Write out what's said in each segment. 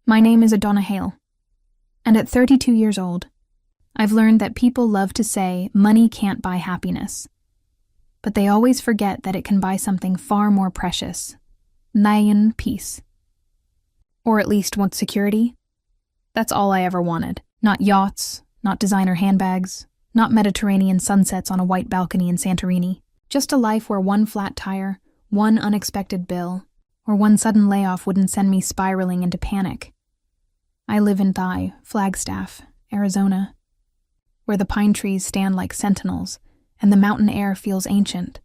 My name is Donna Hale, and at 32 years old, I've learned that people love to say money can't buy happiness, but they always forget that it can buy something far more precious, Nayan peace. Or at least want security. That's all I ever wanted. Not yachts, not designer handbags, not Mediterranean sunsets on a white balcony in Santorini. Just a life where one flat tire, one unexpected bill, or one sudden layoff wouldn't send me spiraling into panic. I live in Flagstaff, Arizona, where the pine trees stand like sentinels and the mountain air feels ancient,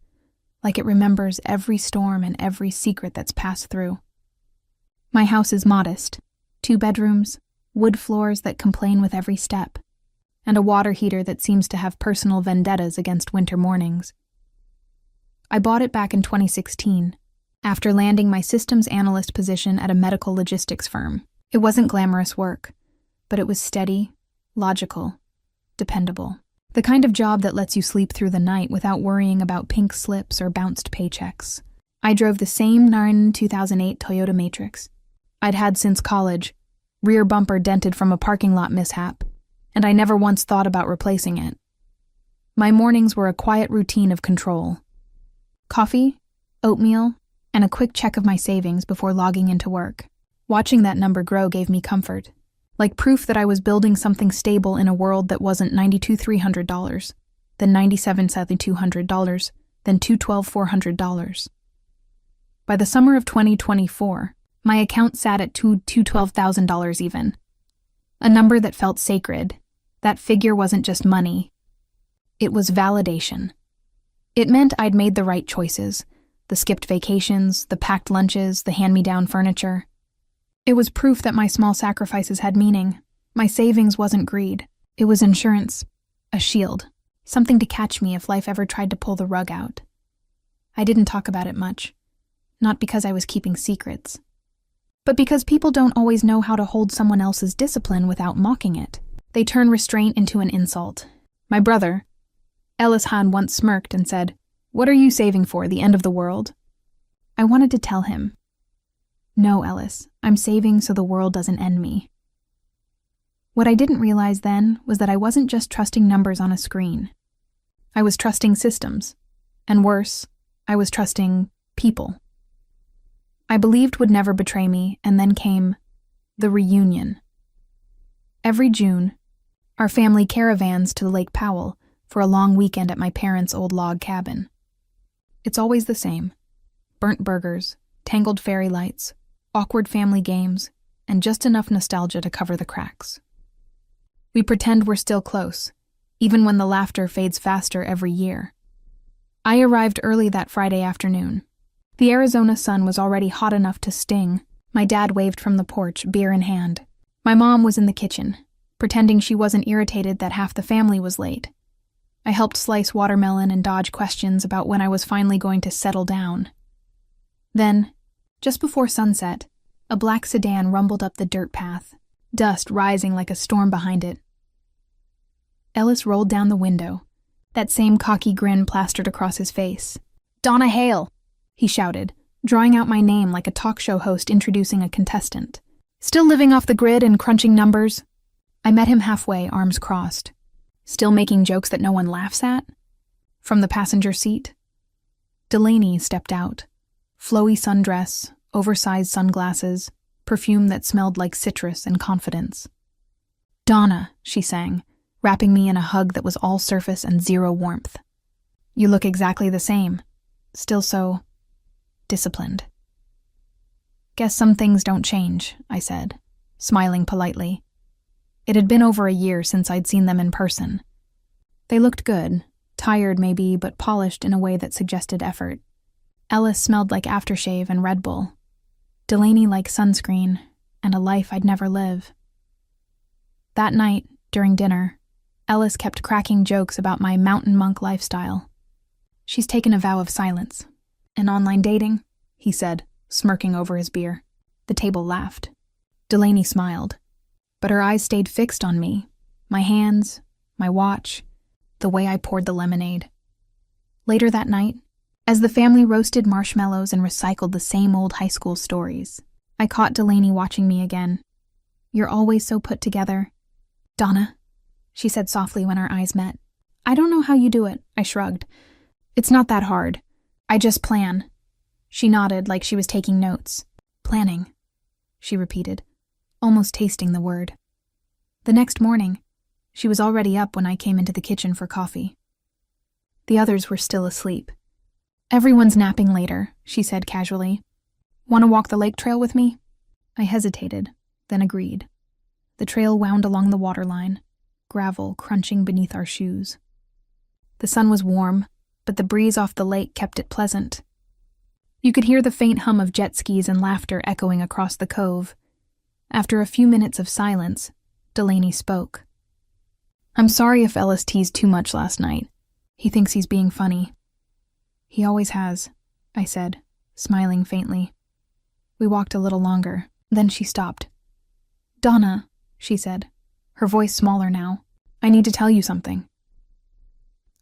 like it remembers every storm and every secret that's passed through. My house is modest, 2 bedrooms, wood floors that complain with every step, and a water heater that seems to have personal vendettas against winter mornings. I bought it back in 2016, after landing my systems analyst position at a medical logistics firm. It wasn't glamorous work, but it was steady, logical, dependable. The kind of job that lets you sleep through the night without worrying about pink slips or bounced paychecks. I drove the same 2008 Toyota Matrix I'd had since college, rear bumper dented from a parking lot mishap, and I never once thought about replacing it. My mornings were a quiet routine of control. Coffee, oatmeal, and a quick check of my savings before logging into work. Watching that number grow gave me comfort, like proof that I was building something stable in a world that wasn't $92,300, then $97,200, then $212,400. By the summer of 2024, my account sat at $212,000 even. A number that felt sacred. That figure wasn't just money. It was validation. It meant I'd made the right choices, the skipped vacations, the packed lunches, the hand-me-down furniture. It was proof that my small sacrifices had meaning. My savings wasn't greed. It was insurance, a shield, something to catch me if life ever tried to pull the rug out. I didn't talk about it much, not because I was keeping secrets, but because people don't always know how to hold someone else's discipline without mocking it. They turn restraint into an insult. My brother, Ellis Hahn, once smirked and said, "What are you saving for, the end of the world?" I wanted to tell him, "No, Ellis, I'm saving so the world doesn't end me." What I didn't realize then was that I wasn't just trusting numbers on a screen. I was trusting systems, and worse, I was trusting people. I believed would never betray me, and then came the reunion. Every June, our family caravans to Lake Powell for a long weekend at my parents' old log cabin. It's always the same: burnt burgers, tangled fairy lights, awkward family games, and just enough nostalgia to cover the cracks. We pretend we're still close, even when the laughter fades faster every year. I arrived early that Friday afternoon. The Arizona sun was already hot enough to sting. My dad waved from the porch, beer in hand. My mom was in the kitchen, pretending she wasn't irritated that half the family was late. I helped slice watermelon and dodge questions about when I was finally going to settle down. Then, just before sunset, a black sedan rumbled up the dirt path, dust rising like a storm behind it. Ellis rolled down the window, that same cocky grin plastered across his face. "Donna Hale!" he shouted, drawing out my name like a talk show host introducing a contestant. "Still living off the grid and crunching numbers?" I met him halfway, arms crossed. "Still making jokes that no one laughs at?" From the passenger seat, Delaney stepped out. Flowy sundress, oversized sunglasses, perfume that smelled like citrus and confidence. "Donna," she sang, wrapping me in a hug that was all surface and zero warmth. "You look exactly the same. Still so disciplined." "Guess some things don't change," I said, smiling politely. It had been over a year since I'd seen them in person. They looked good, tired maybe, but polished in a way that suggested effort. Ellis smelled like aftershave and Red Bull. Delaney like sunscreen, and a life I'd never live. That night, during dinner, Ellis kept cracking jokes about my mountain monk lifestyle. "She's taken a vow of silence. And online dating," he said, smirking over his beer. The table laughed. Delaney smiled, but her eyes stayed fixed on me, my hands, my watch, the way I poured the lemonade. Later that night, as the family roasted marshmallows and recycled the same old high school stories, I caught Delaney watching me again, You're always so put together. Donna, she said softly when our eyes met. I don't know how you do it, I shrugged. It's not that hard. I just plan. She nodded like she was taking notes. Planning, she repeated, almost tasting the word. The next morning, she was already up when I came into the kitchen for coffee. The others were still asleep. Everyone's napping later, she said casually. Want to walk the lake trail with me? I hesitated, then agreed. The trail wound along the waterline, gravel crunching beneath our shoes. The sun was warm, but the breeze off the lake kept it pleasant. You could hear the faint hum of jet skis and laughter echoing across the cove. After a few minutes of silence, Delaney spoke. I'm sorry if Ellis teased too much last night. He thinks he's being funny. He always has, I said, smiling faintly. We walked a little longer, then she stopped. Donna, she said, her voice smaller now, I need to tell you something.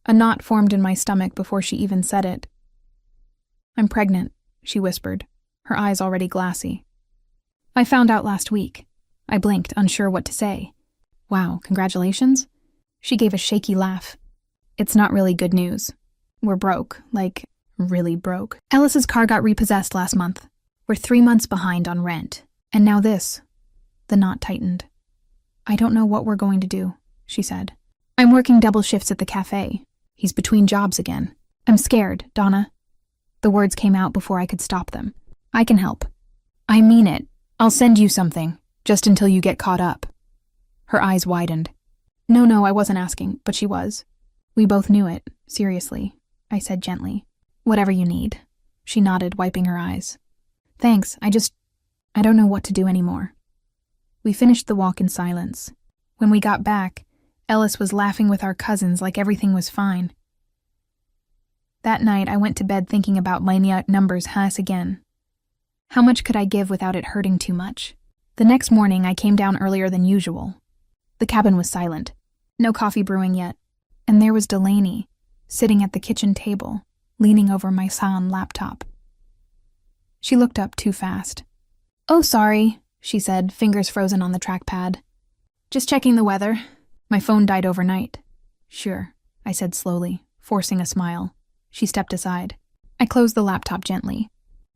A knot formed in my stomach before she even said it. I'm pregnant, she whispered, her eyes already glassy. I found out last week. I blinked, unsure what to say. Wow, congratulations? She gave a shaky laugh. It's not really good news. We're broke, like, really broke. Ellis's car got repossessed last month. We're 3 months behind on rent. And now this. The knot tightened. I don't know what we're going to do, she said. I'm working double shifts at the cafe. He's between jobs again. I'm scared, Donna. The words came out before I could stop them. I can help. I mean it. I'll send you something, just until you get caught up. Her eyes widened. No, I wasn't asking, but she was. We both knew it, seriously, I said gently. Whatever you need. She nodded, wiping her eyes. Thanks, I don't know what to do anymore. We finished the walk in silence. When we got back, Ellis was laughing with our cousins like everything was fine. That night, I went to bed thinking about my numbers again. How much could I give without it hurting too much? The next morning, I came down earlier than usual. The cabin was silent. No coffee brewing yet. And there was Delaney, sitting at the kitchen table, leaning over my son laptop. She looked up too fast. Oh, sorry, she said, fingers frozen on the trackpad. Just checking the weather. My phone died overnight. Sure, I said slowly, forcing a smile. She stepped aside. I closed the laptop gently.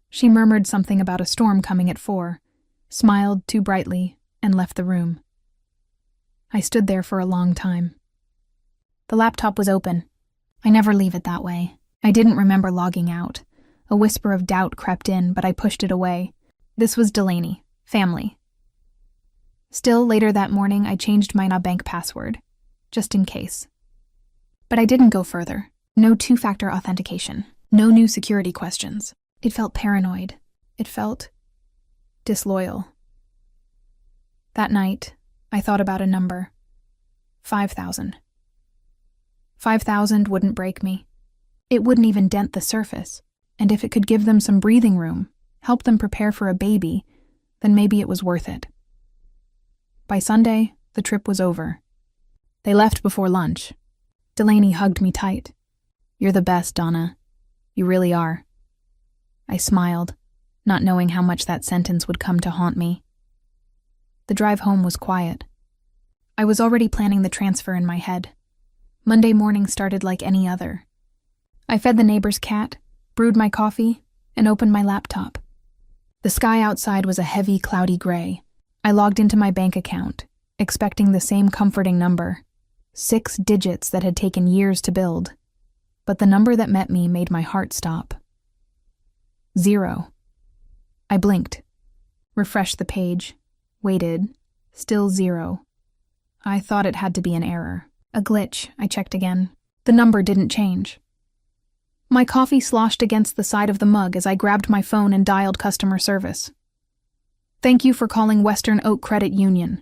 She murmured something about a storm coming at 4, smiled too brightly, and left the room. I stood there for a long time. The laptop was open. I never leave it that way. I didn't remember logging out. A whisper of doubt crept in, but I pushed it away. This was Delaney. Family. Still, later that morning, I changed my bank password, just in case. But I didn't go further. No two-factor authentication. No new security questions. It felt paranoid. It felt disloyal. That night, I thought about a number. 5,000. 5,000 wouldn't break me. It wouldn't even dent the surface. And if it could give them some breathing room, help them prepare for a baby, then maybe it was worth it. By Sunday, the trip was over. They left before lunch. Delaney hugged me tight. You're the best, Donna. You really are. I smiled, not knowing how much that sentence would come to haunt me. The drive home was quiet. I was already planning the transfer in my head. Monday morning started like any other. I fed the neighbor's cat, brewed my coffee, and opened my laptop. The sky outside was a heavy, cloudy gray. I logged into my bank account, expecting the same comforting number. 6 digits that had taken years to build. But the number that met me made my heart stop. 0. I blinked, refreshed the page, waited, still 0. I thought it had to be an error. A glitch, I checked again. The number didn't change. My coffee sloshed against the side of the mug as I grabbed my phone and dialed customer service. Thank you for calling Western Oak Credit Union,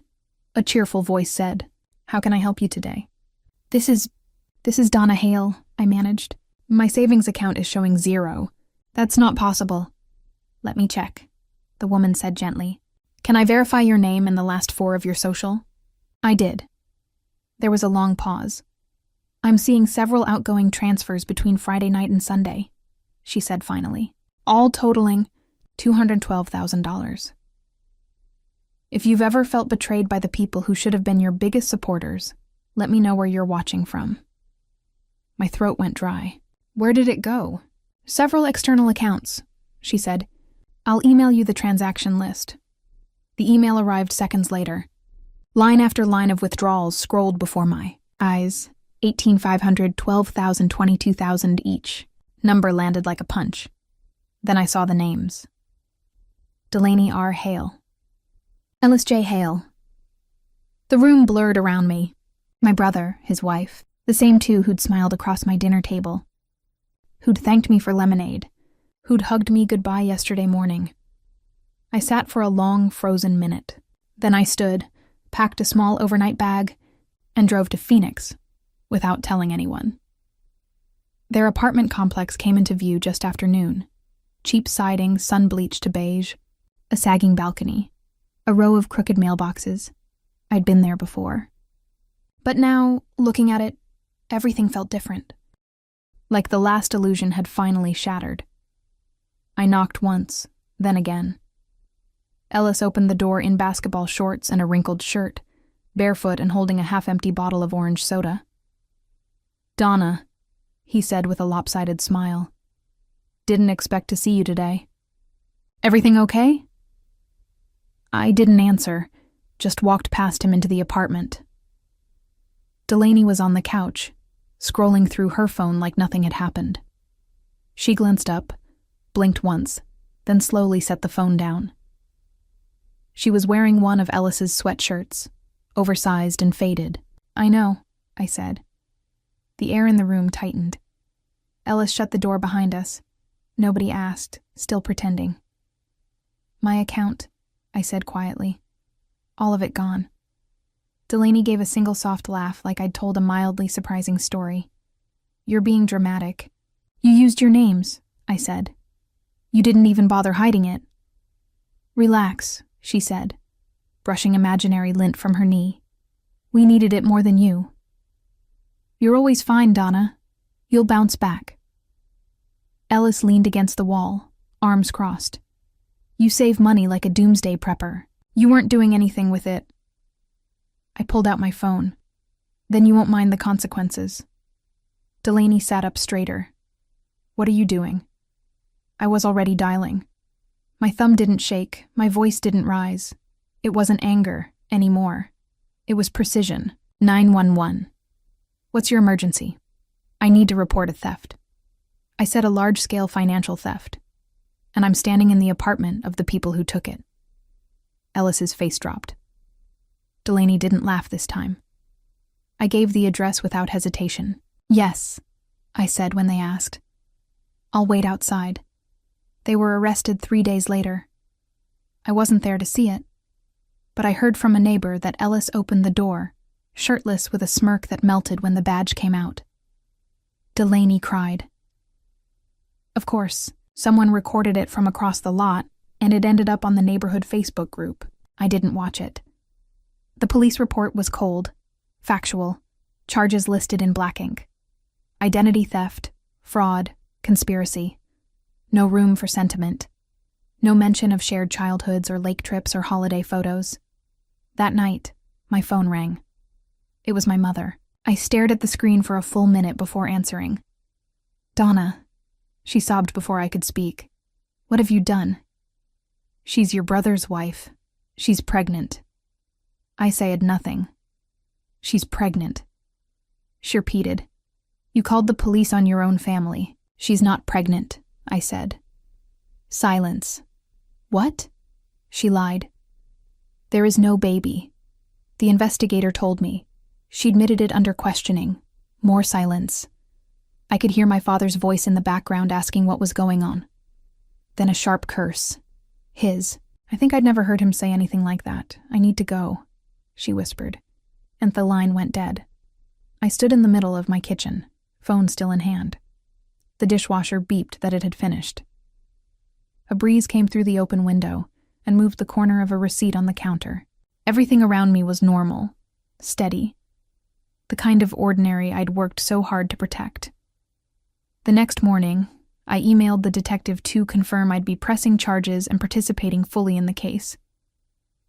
a cheerful voice said. How can I help you today? This is Donna Hale, I managed. My savings account is showing 0. That's not possible. Let me check, the woman said gently. Can I verify your name and the last 4 of your social? I did. There was a long pause. I'm seeing several outgoing transfers between Friday night and Sunday, she said finally, all totaling $212,000. If you've ever felt betrayed by the people who should have been your biggest supporters, let me know where you're watching from. My throat went dry. Where did it go? Several external accounts, she said. I'll email you the transaction list. The email arrived seconds later. Line after line of withdrawals scrolled before my eyes. 18,500, 12,000, 22,000 each. Number landed like a punch. Then I saw the names. Delaney R. Hale. Ellis J. Hale. The room blurred around me. My brother, his wife, the same two who'd smiled across my dinner table, who'd thanked me for lemonade, who'd hugged me goodbye yesterday morning. I sat for a long, frozen minute. Then I stood, packed a small overnight bag, and drove to Phoenix, without telling anyone. Their apartment complex came into view just after noon. Cheap siding, sun-bleached to beige, a sagging balcony, a row of crooked mailboxes. I'd been there before. But now, looking at it, everything felt different. Like the last illusion had finally shattered. I knocked once, then again. Ellis opened the door in basketball shorts and a wrinkled shirt, barefoot and holding a half-empty bottle of orange soda. "Donna," he said with a lopsided smile. "Didn't expect to see you today. Everything okay?" I didn't answer, just walked past him into the apartment. Delaney was on the couch, scrolling through her phone like nothing had happened. She glanced up, blinked once, then slowly set the phone down. She was wearing one of Ellis's sweatshirts, oversized and faded. "I know," I said. The air in the room tightened. Ellis shut the door behind us. Nobody asked, still pretending. "My account," I said quietly. "All of it gone." Delaney gave a single soft laugh like I'd told a mildly surprising story. "You're being dramatic." "You used your names," I said. "You didn't even bother hiding it." "Relax," she said, brushing imaginary lint from her knee. "We needed it more than you." "You're always fine, Donna. You'll bounce back." Ellis leaned against the wall, arms crossed. "You save money like a doomsday prepper. You weren't doing anything with it." I pulled out my phone. "Then you won't mind the consequences." Delaney sat up straighter. "What are you doing?" I was already dialing. My thumb didn't shake, my voice didn't rise. It wasn't anger anymore. It was precision. 911. "What's your emergency?" "I need to report a theft." I said a large-scale financial theft. "And I'm standing in the apartment of the people who took it." Ellis's face dropped. Delaney didn't laugh this time. I gave the address without hesitation. "Yes," I said when they asked. "I'll wait outside." They were arrested 3 days later. I wasn't there to see it, but I heard from a neighbor that Ellis opened the door, shirtless with a smirk that melted when the badge came out. Delaney cried. Of course, someone recorded it from across the lot, and it ended up on the neighborhood Facebook group. I didn't watch it. The police report was cold, factual, charges listed in black ink. Identity theft, fraud, conspiracy. No room for sentiment. No mention of shared childhoods or lake trips or holiday photos. That night, my phone rang. It was my mother. I stared at the screen for a full minute before answering. "Donna," she sobbed before I could speak. "What have you done?" "She's your brother's wife. She's pregnant." I said nothing. "She's pregnant." She repeated. "You called the police on your own family. She's not pregnant," I said. Silence. "What?" She lied. "There is no baby." The investigator told me. She admitted it under questioning. More silence. I could hear my father's voice in the background asking what was going on. Then a sharp curse. His. "I think I'd never heard him say anything like that. I need to go," she whispered. And the line went dead. I stood in the middle of my kitchen, phone still in hand. The dishwasher beeped that it had finished. A breeze came through the open window and moved the corner of a receipt on the counter. Everything around me was normal, steady. The kind of ordinary I'd worked so hard to protect. The next morning, I emailed the detective to confirm I'd be pressing charges and participating fully in the case.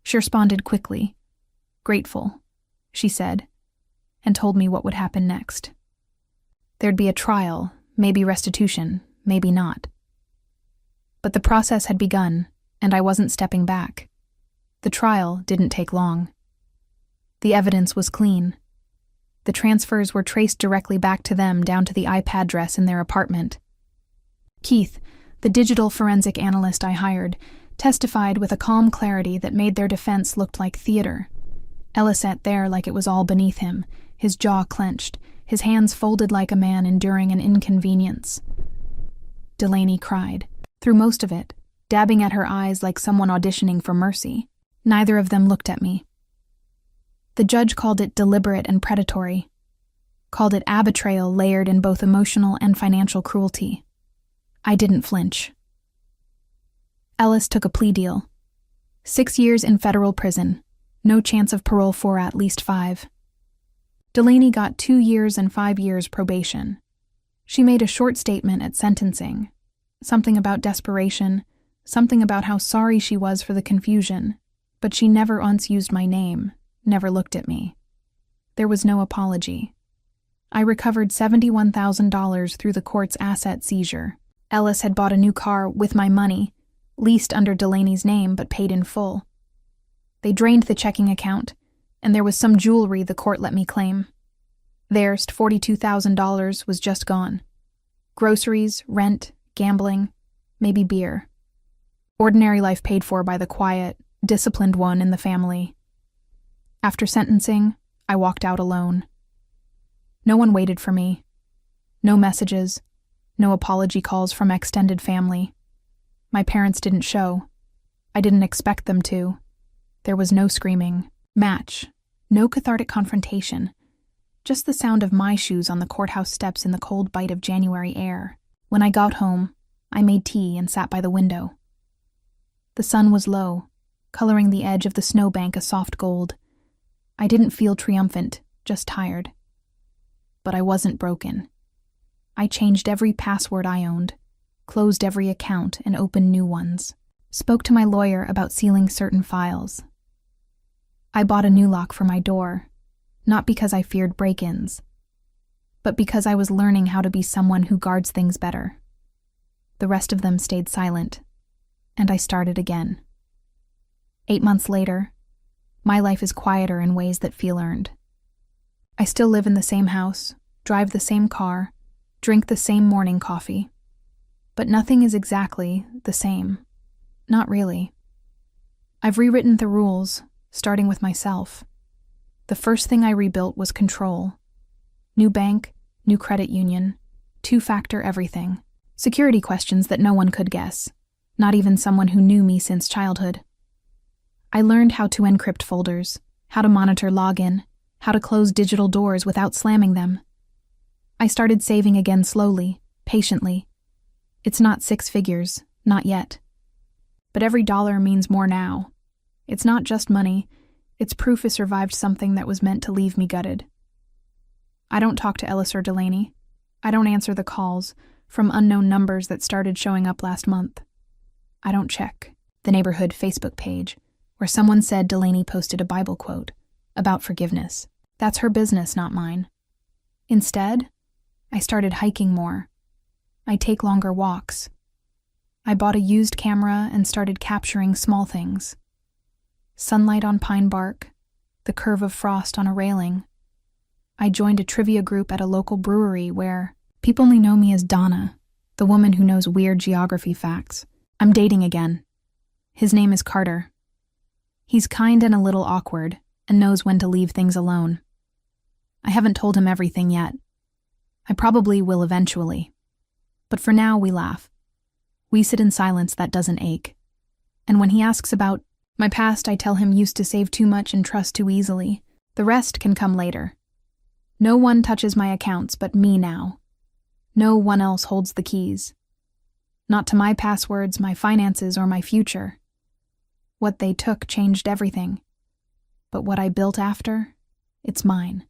She responded quickly. Grateful, she said, and told me what would happen next. There'd be a trial, maybe restitution, maybe not. But the process had begun, and I wasn't stepping back. The trial didn't take long. The evidence was clean. The transfers were traced directly back to them down to the IP address in their apartment. Keith, the digital forensic analyst I hired, testified with a calm clarity that made their defense look like theater. Ellis sat there like it was all beneath him, his jaw clenched, his hands folded like a man enduring an inconvenience. Delaney cried, through most of it, dabbing at her eyes like someone auditioning for mercy. Neither of them looked at me. The judge called it deliberate and predatory, called it a betrayal layered in both emotional and financial cruelty. I didn't flinch. Ellis took a plea deal. 6 years in federal prison, no chance of parole for at least 5. Delaney got 2 years and 5 years probation. She made a short statement at sentencing, something about desperation, something about how sorry she was for the confusion, but she never once used my name, never looked at me. There was no apology. I recovered $71,000 through the court's asset seizure. Ellis had bought a new car with my money, leased under Delaney's name but paid in full. They drained the checking account, and there was some jewelry the court let me claim. Theirs, $42,000, was just gone. Groceries, rent, gambling, maybe beer. Ordinary life paid for by the quiet, disciplined one in the family. After sentencing, I walked out alone. No one waited for me. No messages, no apology calls from extended family. My parents didn't show. I didn't expect them to. There was no screaming match, no cathartic confrontation, just the sound of my shoes on the courthouse steps in the cold bite of January air. When I got home, I made tea and sat by the window. The sun was low, coloring the edge of the snowbank a soft gold. I didn't feel triumphant, just tired. But I wasn't broken. I changed every password I owned, closed every account and opened new ones, spoke to my lawyer about sealing certain files. I bought a new lock for my door, not because I feared break-ins, but because I was learning how to be someone who guards things better. The rest of them stayed silent, and I started again. 8 months later, my life is quieter in ways that feel earned. I still live in the same house, drive the same car, drink the same morning coffee. But nothing is exactly the same. Not really. I've rewritten the rules, starting with myself. The first thing I rebuilt was control. New bank, new credit union, 2-factor everything. Security questions that no one could guess, not even someone who knew me since childhood. I learned how to encrypt folders, how to monitor login, how to close digital doors without slamming them. I started saving again slowly, patiently. It's not 6 figures, not yet. But every dollar means more now. It's not just money, it's proof I survived something that was meant to leave me gutted. I don't talk to Ellis or Delaney. I don't answer the calls from unknown numbers that started showing up last month. I don't check the neighborhood Facebook page where someone said Delaney posted a Bible quote about forgiveness. That's her business, not mine. Instead, I started hiking more. I take longer walks. I bought a used camera and started capturing small things. Sunlight on pine bark, the curve of frost on a railing. I joined a trivia group at a local brewery where people only know me as Donna, the woman who knows weird geography facts. I'm dating again. His name is Carter. He's kind and a little awkward, and knows when to leave things alone. I haven't told him everything yet. I probably will eventually. But for now, we laugh. We sit in silence that doesn't ache. And when he asks about my past, I tell him used to save too much and trust too easily. The rest can come later. No one touches my accounts but me now. No one else holds the keys. Not to my passwords, my finances, or my future. What they took changed everything. But what I built after, it's mine.